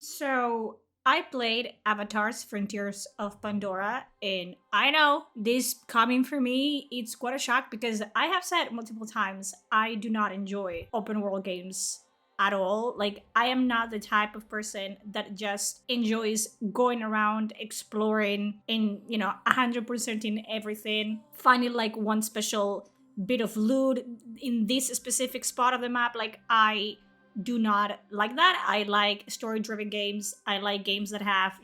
So I played Avatar's Frontiers of Pandora, and I know this coming for me, it's quite a shock because I have said multiple times I do not enjoy open world games at all. Like, I am not the type of person that just enjoys going around, exploring, and 100% in everything, finding like one special bit of loot in this specific spot of the map. Like, I do not like that. I like story driven games. I like games that have,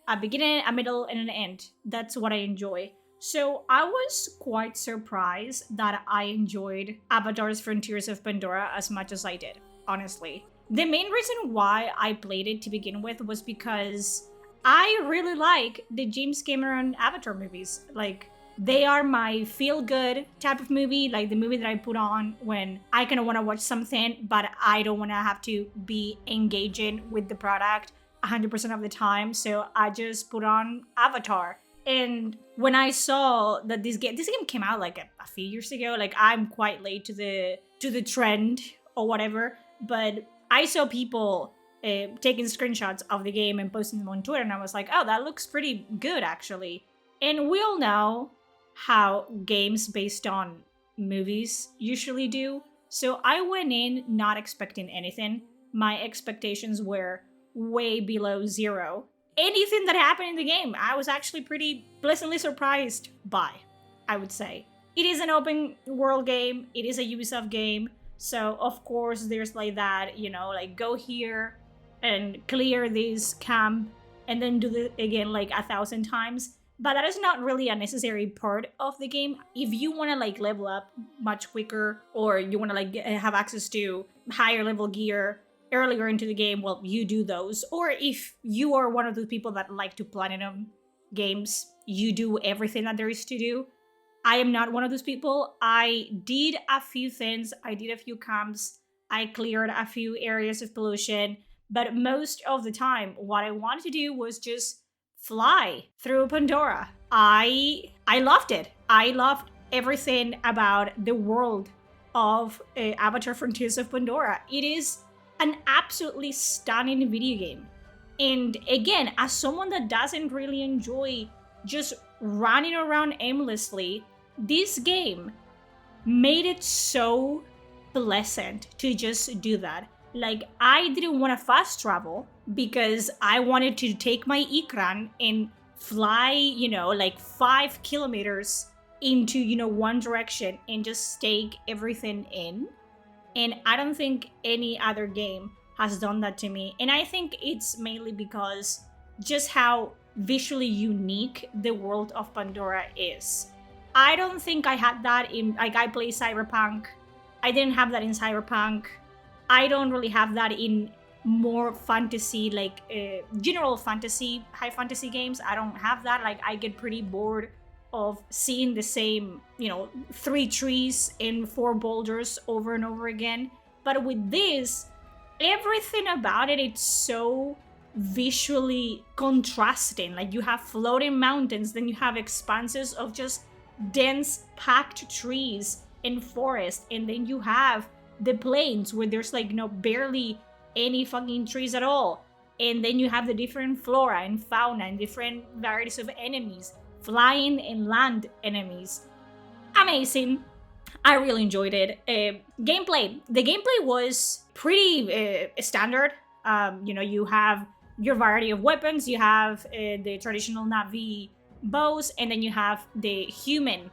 a beginning, a middle, and an end. That's what I enjoy. So I was quite surprised that I enjoyed Avatar's Frontiers of Pandora as much as I did, honestly. The main reason why I played it to begin with was because I really like the James Cameron Avatar movies. Like, they are my feel good type of movie, like the movie that I put on when I kind of want to watch something, but I don't want to have to be engaging with the product 100% of the time. So I just put on Avatar. And when I saw that this game came out like a few years ago, like I'm quite late to the trend or whatever, but I saw people taking screenshots of the game and posting them on Twitter, and I was like, oh, that looks pretty good actually. And we all know how games based on movies usually do. So I went in not expecting anything. My expectations were way below zero. Anything that happened in the game, I was actually pretty pleasantly surprised by, I would say. It is an open world game, it is a Ubisoft game. So, of course, there's like that, like go here and clear this camp and then do it again like 1,000 times, but that is not really a necessary part of the game. If you want to like level up much quicker, or you want to like have access to higher level gear earlier into the game, well, you do those. Or if you are one of those people that like to platinum games, you do everything that there is to do. I am not one of those people. I did a few things, I did a few camps, I cleared a few areas of pollution, but most of the time what I wanted to do was just fly through Pandora. I loved it. I loved everything about the world of Avatar Frontiers of Pandora. It is an absolutely stunning video game. And again, as someone that doesn't really enjoy just running around aimlessly, this game made it so pleasant to just do that. Like, I didn't want to fast travel because I wanted to take my Ikran and fly, like 5 kilometers into, one direction and just take everything in. And I don't think any other game has done that to me. And I think it's mainly because just how visually unique the world of Pandora is. I don't think I had that in, like, I play Cyberpunk. I didn't have that in Cyberpunk. I don't really have that in more fantasy, like general fantasy, high fantasy games. I don't have that. Like, I get pretty bored of seeing the same, 3 trees and 4 boulders over and over again. But with this, everything about it, it's so visually contrasting. Like, you have floating mountains, then you have expanses of just dense, packed trees and forest, and then you have the plains where there's like barely any fucking trees at all. And then you have the different flora and fauna and different varieties of enemies, flying and land enemies. Amazing. I really enjoyed it. Gameplay. The gameplay was pretty standard. You have your variety of weapons. You have the traditional Navi bows, and then you have the human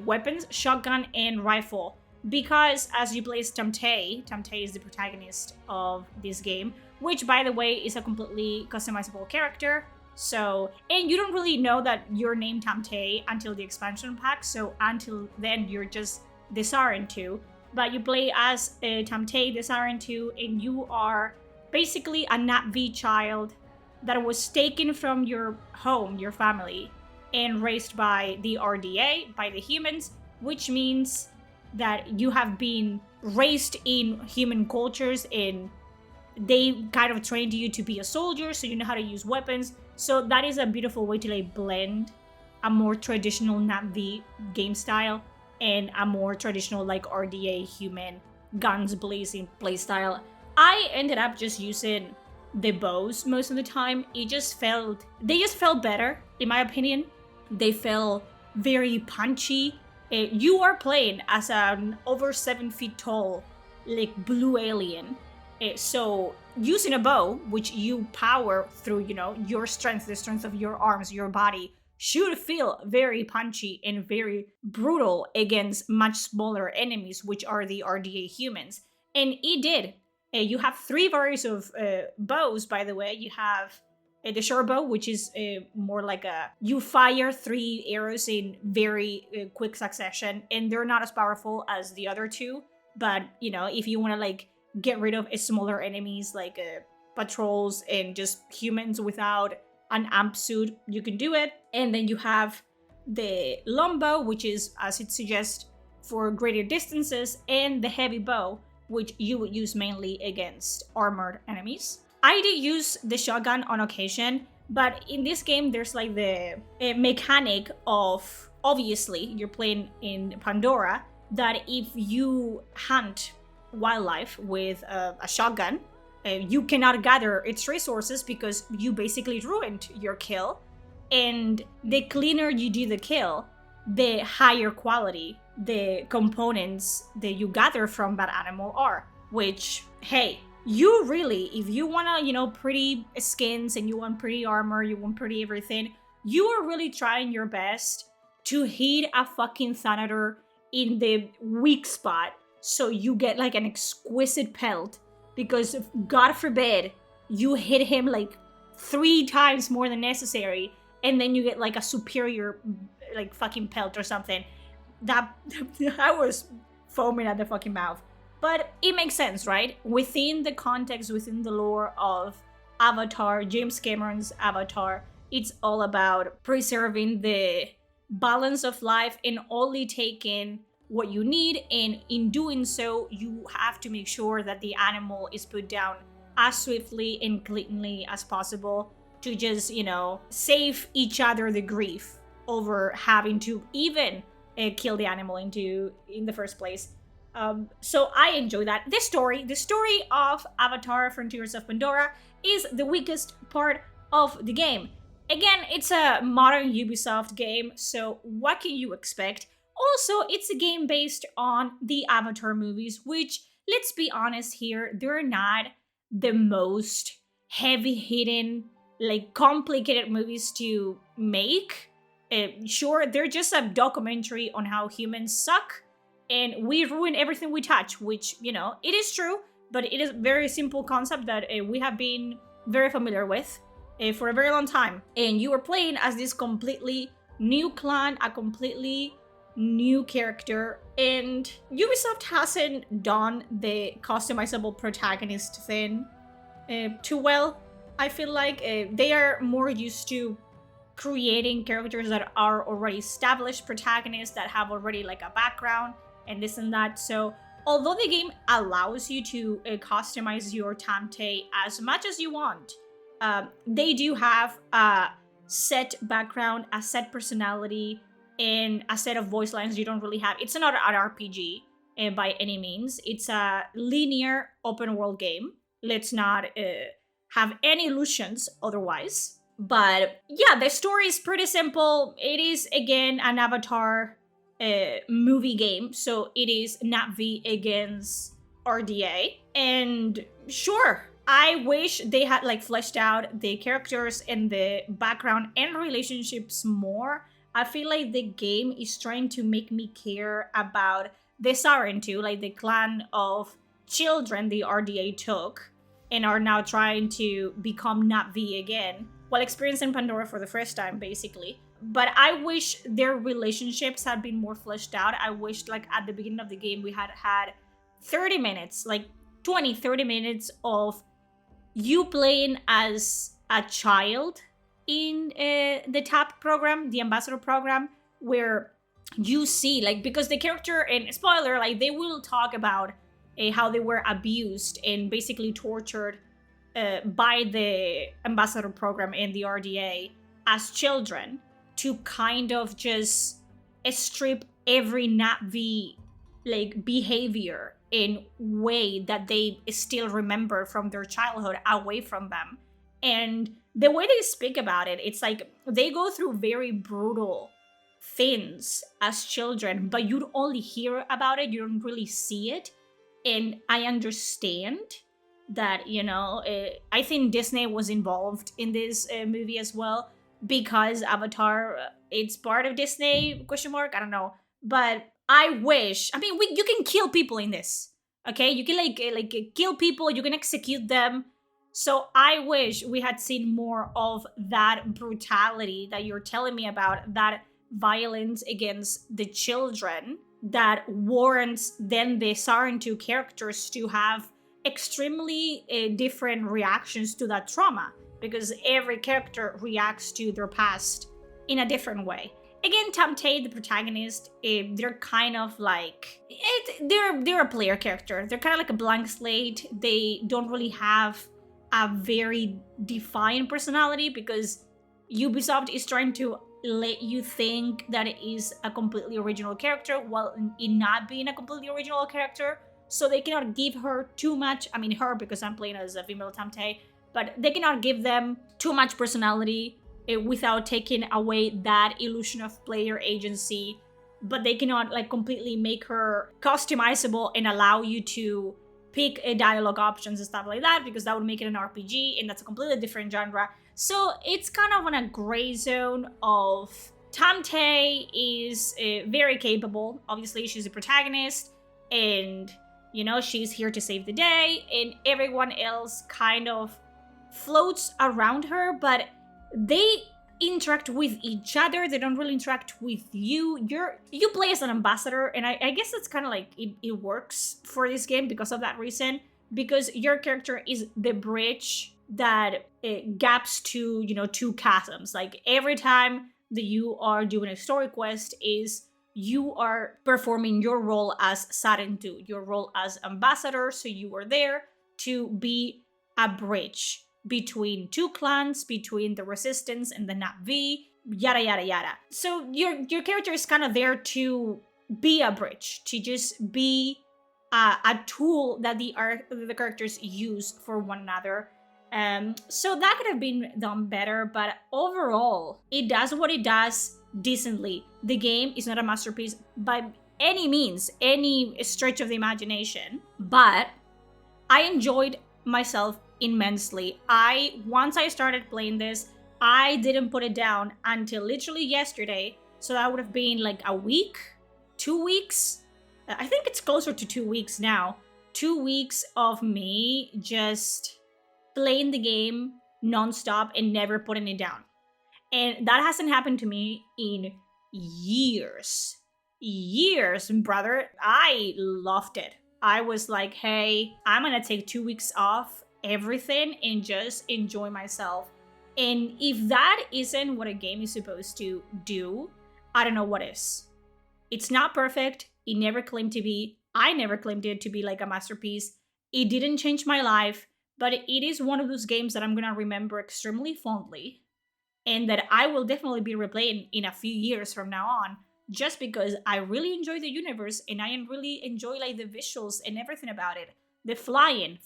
weapons, shotgun and rifle. Because as you play as Tamtei is the protagonist of this game, which, by the way, is a completely customizable character. So, and you don't really know that you're named Tamtei until the expansion pack, so until then you're just the Sarentu. But you play as Tamtei, the Sarentu, and you are basically a Na'vi child that was taken from your home, your family, and raised by the RDA, by the humans, which means that you have been raised in human cultures, and they kind of trained you to be a soldier, so you know how to use weapons. So that is a beautiful way to like blend a more traditional Na'vi game style and a more traditional like RDA human guns blazing playstyle. I ended up just using the bows most of the time. They just felt better, in my opinion. They felt very punchy. You are playing as an over 7 feet tall, like blue alien. So using a bow, which you power through, your strength, the strength of your arms, your body, should feel very punchy and very brutal against much smaller enemies, which are the RDA humans. And it did. You have 3 varieties of bows, by the way. You have the short bow, which is more like you fire 3 arrows in very quick succession, and they're not as powerful as the other 2. But, if you want to like get rid of smaller enemies like patrols and just humans without an amp suit, you can do it. And then you have the long bow, which is, as it suggests, for greater distances, and the heavy bow, which you would use mainly against armored enemies. I did use the shotgun on occasion, but in this game there's like the mechanic of, obviously you're playing in Pandora, that if you hunt wildlife with a shotgun, you cannot gather its resources because you basically ruined your kill. And the cleaner you do the kill, the higher quality the components that you gather from that animal are. Which, hey, you really, if you want pretty skins and you want pretty armor, you want pretty everything, you are really trying your best to hit a fucking Thanator in the weak spot so you get like an exquisite pelt, because God forbid you hit him like 3 times more than necessary and then you get like a superior like fucking pelt or something. That I was foaming at the fucking mouth. But it makes sense, right? Within the context, within the lore of Avatar, James Cameron's Avatar, it's all about preserving the balance of life and only taking what you need. And in doing so, you have to make sure that the animal is put down as swiftly and cleanly as possible to just, save each other the grief over having to even kill the animal in the first place. So I enjoy that. The story of Avatar Frontiers of Pandora is the weakest part of the game. Again, it's a modern Ubisoft game, so what can you expect? Also, it's a game based on the Avatar movies, which, let's be honest here, they're not the most heavy-hitting, like complicated movies to make. Sure, they're just a documentary on how humans suck and we ruin everything we touch, which, it is true, but it is a very simple concept that we have been very familiar with for a very long time. And you are playing as this completely new clan, a completely new character, and Ubisoft hasn't done the customizable protagonist thing too well. I feel like they are more used to creating characters that are already established protagonists that have already like a background and this and that. So although the game allows you to customize your Tamte as much as you want, they do have a set background, a set personality, and a set of voice lines you don't really have. It's not an RPG by any means. It's a linear open world game. Let's not have any illusions otherwise. But yeah, the story is pretty simple. It is, again, an Avatar movie game, so it is NAPV against RDA. And sure, I wish they had like fleshed out the characters and the background and relationships more. I feel like the game is trying to make me care about the Sarentu, like the clan of children the RDA took and are now trying to become NAPV again, while experiencing Pandora for the first time, basically. But I wish their relationships had been more fleshed out. I wish, like, at the beginning of the game, we had 30 minutes, like 20, 30 minutes of you playing as a child in the TAP program, the ambassador program, where you see, like, because the character, and spoiler, like, they will talk about how they were abused and basically tortured by the ambassador program and the RDA as children to kind of just strip every NAPV like behavior in way that they still remember from their childhood away from them. And the way they speak about it, it's like they go through very brutal things as children, but you only hear about it, you don't really see it. And I understand that, I think Disney was involved in this movie as well, because Avatar, it's part of Disney, question mark, I don't know. But I wish, I mean, you can kill people in this, okay? You can kill people, you can execute them. So I wish we had seen more of that brutality that you're telling me about, that violence against the children that warrants then the Sarentu characters to have extremely different reactions to that trauma, because every character reacts to their past in a different way. Again, Tamtei, the protagonist, they're kind of like they're a player character. They're kind of like a blank slate. They don't really have a very defined personality, because Ubisoft is trying to let you think that it is a completely original character while in not being a completely original character. So they cannot give her too much, I mean her because I'm playing as a female Tamtei, but they cannot give them too much personality without taking away that illusion of player agency. But they cannot completely make her customizable and allow you to pick dialogue options and stuff like that, because that would make it an RPG, and that's a completely different genre. So it's kind of on a gray zone of Tamtei is very capable. Obviously, she's a protagonist, and she's here to save the day, and everyone else kind of floats around her, but they interact with each other. They don't really interact with you. You play as an ambassador, and I guess that's kind of like it works for this game because of that reason, because your character is the bridge that gaps to two chasms. Like every time that you are doing a story quest, is you are performing your role as Sarentu, your role as ambassador. So you are there to be a bridge between two clans, between the Resistance and the Na'vi, yada yada yada. So your character is kind of there to be a bridge, to just be a tool that the characters use for one another. So that could have been done better, but overall, it does what it does decently. The game is not a masterpiece by any means, any stretch of the imagination, but I enjoyed myself immensely. Once I started playing this, I didn't put it down until literally yesterday. So that would have been like a week, 2 weeks. I think it's closer to 2 weeks now. 2 weeks of me just playing the game nonstop and never putting it down. And that hasn't happened to me in years. Years, brother. I loved it. I was like, hey, I'm gonna take 2 weeks off everything and just enjoy myself. And if that isn't what a game is supposed to do, I don't know what is. It's not perfect. It never claimed to be. I never claimed it to be like a masterpiece. It didn't change my life, but it is one of those games that I'm gonna remember extremely fondly, and that I will definitely be replaying in a few years from now on, just because I really enjoy the universe and I really enjoy like the visuals and everything about it. The flying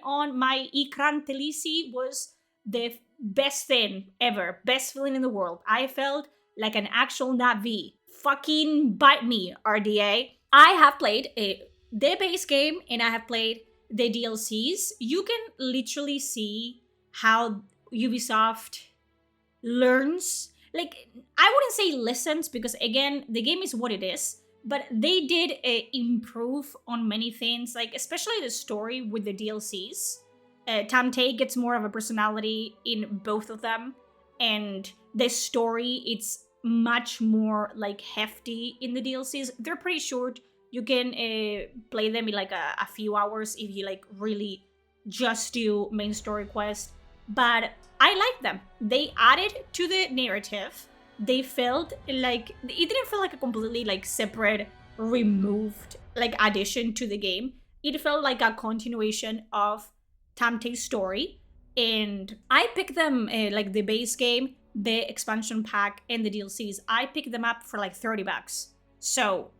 on my Ikran Telisi was the best thing ever, best feeling in the world. I felt like an actual Na'vi. Fucking bite me, RDA. I have played the base game and I have played the DLCs. You can literally see how Ubisoft learns. Like, I wouldn't say listens, because again, the game is what it is, but they did improve on many things, like especially the story with the DLCs. Tamtei gets more of a personality in both of them, and the story, it's much more like hefty in the DLCs. They're pretty short. You can play them in like a few hours if you like really just do main story quest. But I like them. They added to the narrative. They felt like it didn't feel like a completely like separate, removed like addition to the game. It felt like a continuation of Tamtei's story. And I picked them like the base game, the expansion pack, and the DLCs. I picked them up for like $30. So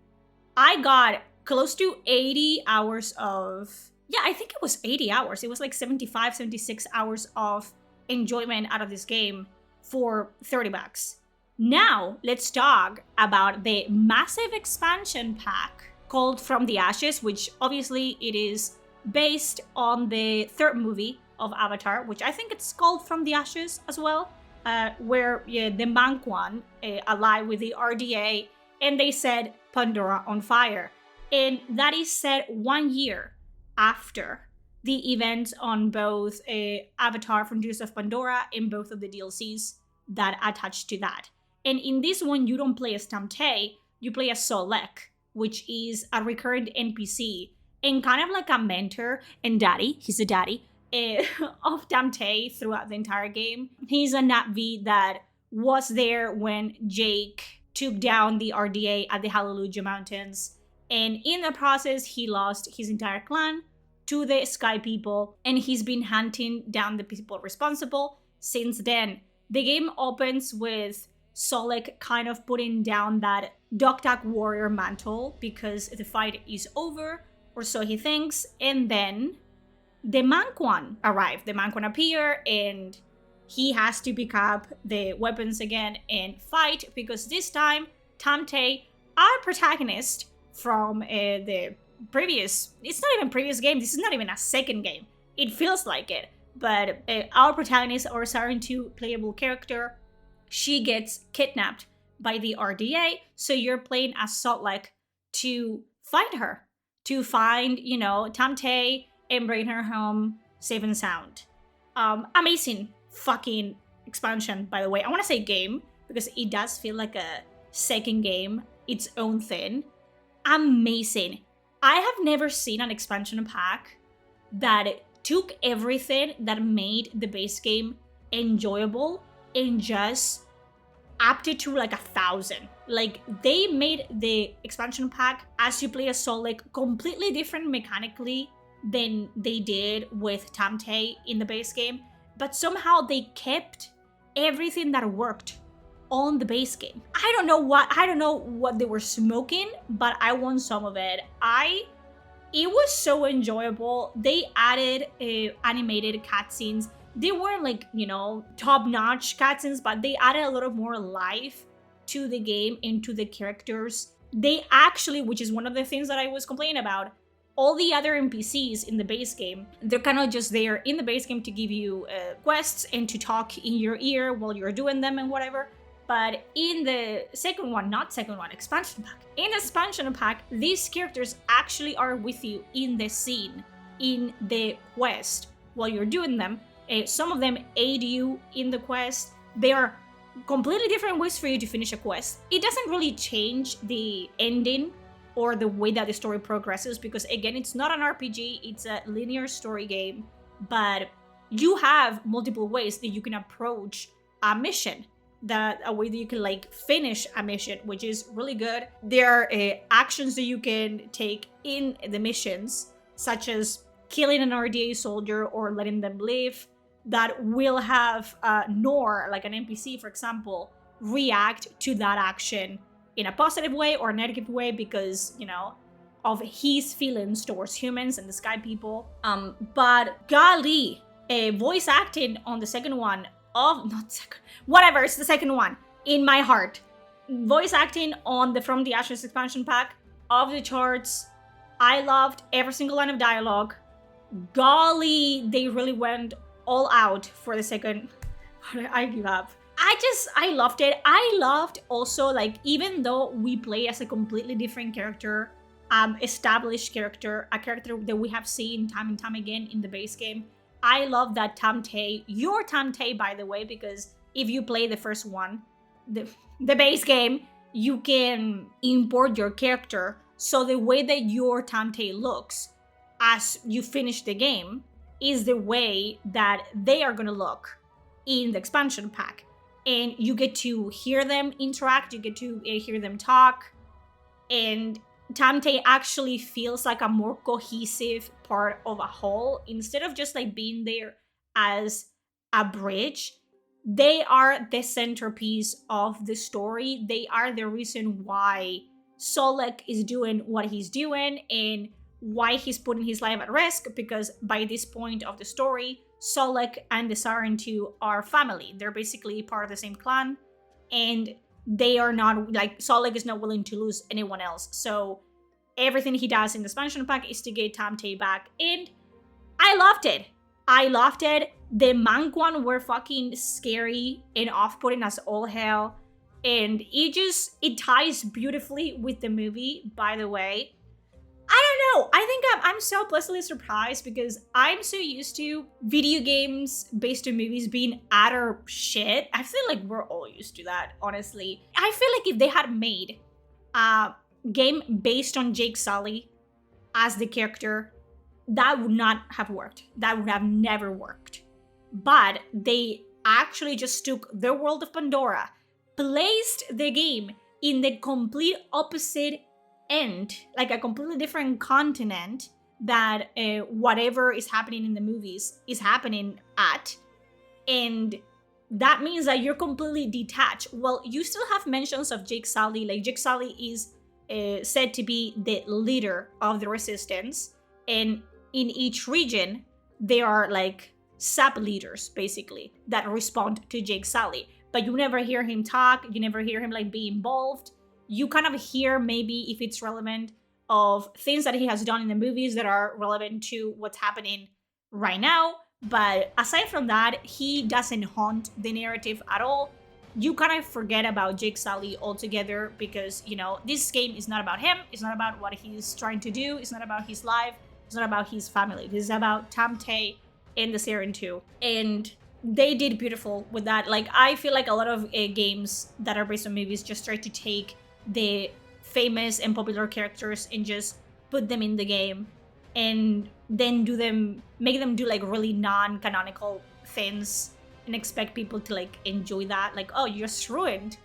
I got close to 80 hours of, yeah, I think it was 80 hours. It was like 75, 76 hours of enjoyment out of this game for $30. Now, let's talk about the massive expansion pack called From the Ashes, which obviously it is based on the third movie of Avatar, which I think it's called From the Ashes as well, where the Manquan allied with the RDA and they set Pandora on fire. And that is set 1 year after the events on both Avatar Frontiers of Pandora and both of the DLCs that attach to that. And in this one, you don't play as Tamte, you play as Solek, which is a recurrent NPC and kind of like a mentor and daddy. He's a daddy of Tamte throughout the entire game. He's a Na'vi that was there when Jake took down the RDA at the Hallelujah Mountains. And in the process, he lost his entire clan to the Sky People, and he's been hunting down the people responsible since then. The game opens with Solek kind of putting down that Doktak warrior mantle because the fight is over, or so he thinks, and then the Manquan arrive. The Manquan appear, and he has to pick up the weapons again and fight, because this time, Tamte, our protagonist from the previous, it's not even previous game, this is not even a second game. It feels like it, but our protagonist, our Siren 2 playable character, she gets kidnapped by the RDA, so you're playing as Solek to find her, to find, Tamte and bring her home safe and sound. Amazing fucking expansion, by the way. I want to say game, because it does feel like a second game, its own thing. Amazing. I have never seen an expansion pack that took everything that made the base game enjoyable and just upped it to like 1,000. Like, they made the expansion pack as you play as Solek completely different mechanically than they did with Tamte in the base game, but somehow they kept everything that worked on the base game. I don't know what they were smoking, but I want some of it. It was so enjoyable. They added animated cutscenes. They weren't like, top-notch cutscenes, but they added a lot more life to the game and to the characters. They actually, which is one of the things that I was complaining about, all the other NPCs in the base game, they're kind of just there in the base game to give you quests and to talk in your ear while you're doing them and whatever. But in the expansion pack. In the expansion pack, these characters actually are with you in the scene, in the quest, while you're doing them. Some of them aid you in the quest. They are completely different ways for you to finish a quest. It doesn't really change the ending or the way that the story progresses, because again, it's not an RPG, it's a linear story game, but you have multiple ways that you can approach a mission, a way that you can like finish a mission, which is really good. There are actions that you can take in the missions, such as killing an RDA soldier or letting them live, that will have Nor, like an NPC, for example, react to that action in a positive way or a negative way because, of his feelings towards humans and the Sky People. But golly, voice acting on the second one it's the second one, in my heart. Voice acting on the From the Ashes expansion pack, off the charts. I loved every single line of dialogue. Golly, they really went all out for the second. I give up. I loved it. I loved also, like, even though we play as a completely different character, established character, a character that we have seen time and time again in the base game, I love that Tamte, your Tamte, by the way, because if you play the first one, the base game, you can import your character. So the way that your Tamte looks as you finish the game is the way that they are going to look in the expansion pack. And you get to hear them interact, you get to hear them talk, and Tamte actually feels like a more cohesive part of a whole. Instead of just like being there as a bridge, they are the centerpiece of the story. They are the reason why Solek is doing what he's doing and why he's putting his life at risk, because by this point of the story, Solek and the Siren 2 are family. They're basically part of the same clan, and they are not, like, Solek is not willing to lose anyone else. So everything he does in the expansion pack is to get Tamte back, and I loved it. I loved it. The Manquan were fucking scary and off-putting as all hell. And it ties beautifully with the movie, by the way. I don't know. I think I'm so pleasantly surprised because I'm so used to video games based on movies being utter shit. I feel like we're all used to that, honestly. I feel like if they had made a game based on Jake Sully as the character, that would not have worked. That would have never worked. But they actually just took the world of Pandora, placed the game in the complete opposite end, like a completely different continent that whatever is happening in the movies is happening at. And that means that you're completely detached. Well, you still have mentions of Jake Sully. Like, Jake Sully is said to be the leader of the resistance. And in each region, there are like sub-leaders, basically, that respond to Jake Sully. But you never hear him talk. You never hear him like be involved. You kind of hear, maybe if it's relevant, of things that he has done in the movies that are relevant to what's happening right now. But aside from that, he doesn't haunt the narrative at all. You kind of forget about Jake Sully altogether because, you know, this game is not about him. It's not about what he's trying to do. It's not about his life. It's not about his family. This is about Tamte and the Siren 2. And they did beautiful with that. Like, I feel like a lot of games that are based on movies just try to take the famous and popular characters and just put them in the game and then make them do like really non-canonical things and expect people to like enjoy that. Like, oh, you just ruined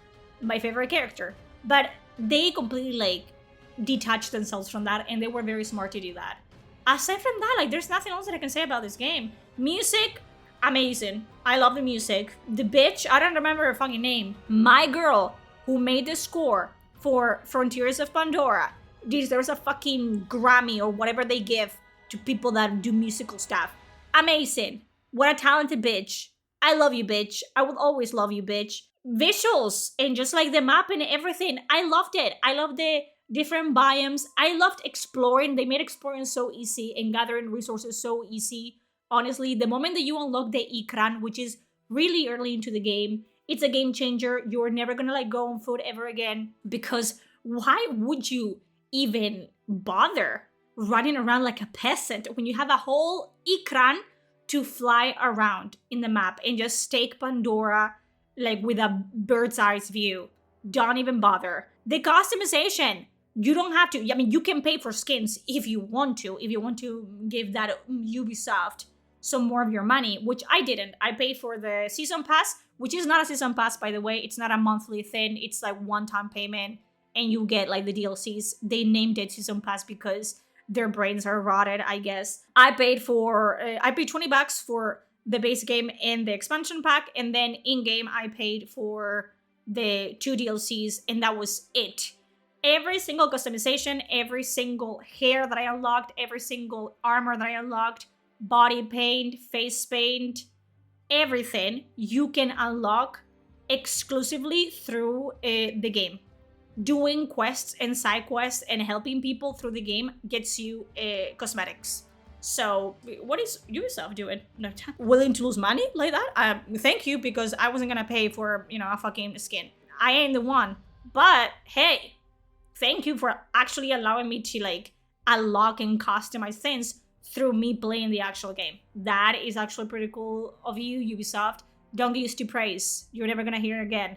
my favorite character. But they completely like detached themselves from that, and they were very smart to do that. Aside from that, like, there's nothing else that I can say about this game. Music, amazing. I love the music. The bitch, I don't remember her fucking name. My girl who made the score for Frontiers of Pandora. There's a fucking Grammy or whatever they give to people that do musical stuff. Amazing. What a talented bitch. I love you, bitch. I will always love you, bitch. Visuals and just like the map and everything. I loved it. I loved the different biomes. I loved exploring. They made exploring so easy and gathering resources so easy. Honestly, the moment that you unlock the Ikran, which is really early into the game, it's a game changer. You're never gonna like go on foot ever again, because why would you even bother running around like a peasant when you have a whole Ikran to fly around in the map and just take Pandora like with a bird's eye view? Don't even bother. The customization, you don't have to. I mean, you can pay for skins if you want to. If you want to give that Ubisoft some more of your money, which I didn't. I paid for the season pass, which is not a season pass, by the way. It's not a monthly thing. It's like one-time payment, and you get like the DLCs. They named it season pass because their brains are rotted, I guess. I paid $20 for the base game and the expansion pack, and then in-game I paid for the 2 DLCs, and that was it. Every single customization, every single hair that I unlocked, every single armor that I unlocked, body paint, face paint, everything you can unlock exclusively through the game. Doing quests and side quests and helping people through the game gets you cosmetics. So what is Ubisoft doing? Willing to lose money like that? Thank you, because I wasn't gonna pay for, you know, a fucking skin. I ain't the one. But hey, thank you for actually allowing me to like unlock and customize things through me playing the actual game. That is actually pretty cool of you, Ubisoft. Don't get used to praise. You're never gonna hear it again.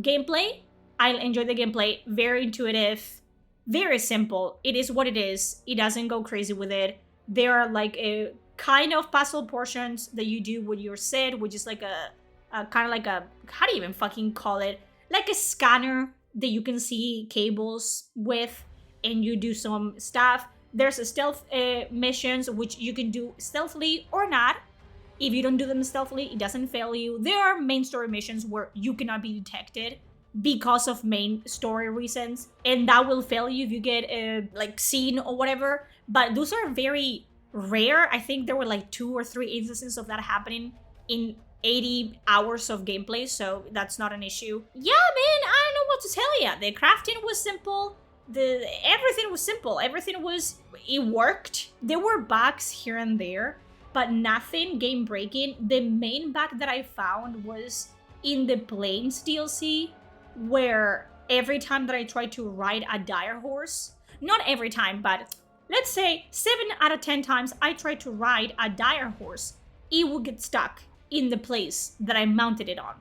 Gameplay, I enjoyed the gameplay. Very intuitive, very simple. It is what it is. It doesn't go crazy with it. There are like a kind of puzzle portions that you do with your Sid, which is like a kind of like a, how do you even fucking call it? Like a scanner that you can see cables with, and you do some stuff. There's a stealth missions, which you can do stealthily or not. If you don't do them stealthily, it doesn't fail you. There are main story missions where you cannot be detected, because of main story reasons, and that will fail you if you get a like scene or whatever. But those are very rare. I think there were like 2 or 3 instances of that happening in 80 hours of gameplay, so that's not an issue. Yeah, man, I don't know what to tell you. The crafting was simple. The everything was simple. Everything was it worked. There were bugs here and there, but nothing game breaking. The main bug that I found was in the Plains DLC, where every time that I tried to ride a dire horse, not every time, but let's say 7 out of 10 times I tried to ride a dire horse, it would get stuck in the place that I mounted it on.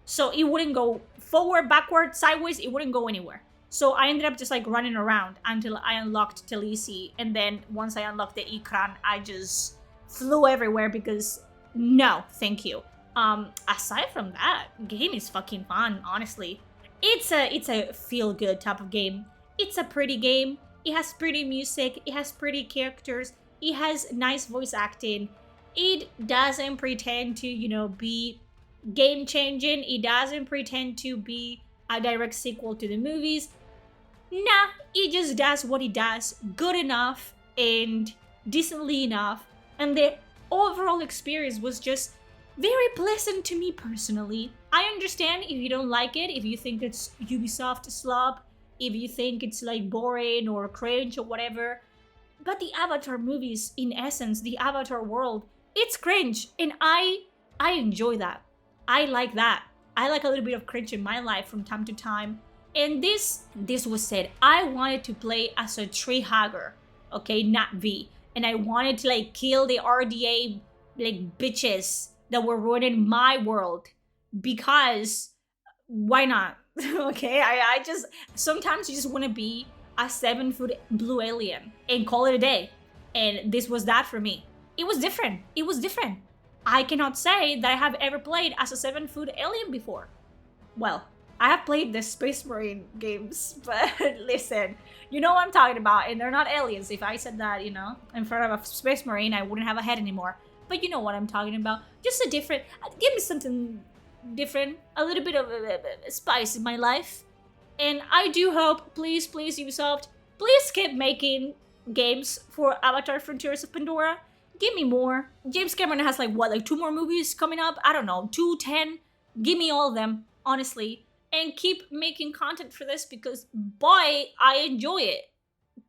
So it wouldn't go forward, backward, sideways, it wouldn't go anywhere. So I ended up just like running around until I unlocked Talisi, and then once I unlocked the Ikran, I just flew everywhere because no, thank you. Aside from that, game is fucking fun, honestly. It's a feel-good type of game. It's a pretty game. It has pretty music, it has pretty characters, it has nice voice acting. It doesn't pretend to, be game-changing. It doesn't pretend to be a direct sequel to the movies. Nah, it just does what it does good enough and decently enough. And the overall experience was just very pleasant to me personally. I understand if you don't like it, if you think it's Ubisoft slop, if you think it's like boring or cringe or whatever. But the Avatar movies, in essence, the Avatar world, it's cringe. And I enjoy that. I like that. I like a little bit of cringe in my life from time to time. And this was said, I wanted to play as a tree hugger, okay, not V. And I wanted to like kill the RDA like bitches that were ruining my world, because why not? Okay, I just sometimes you just want to be a 7-foot blue alien and call it a day. And this was that for me. It was different. It was different. I cannot say that I have ever played as a 7-foot alien before. Well, I have played the Space Marine games, but listen, you know what I'm talking about, and they're not aliens. If I said that, in front of a Space Marine, I wouldn't have a head anymore. But you know what I'm talking about. Just a different, give me something different, a little bit of a spice in my life. And I do hope, please, Ubisoft, please keep making games for Avatar Frontiers of Pandora. Give me more. James Cameron has like 2 more movies coming up? I don't know, 2, 10? Give me all of them, honestly. And keep making content for this because, boy, I enjoy it.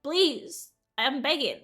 Please, I'm begging.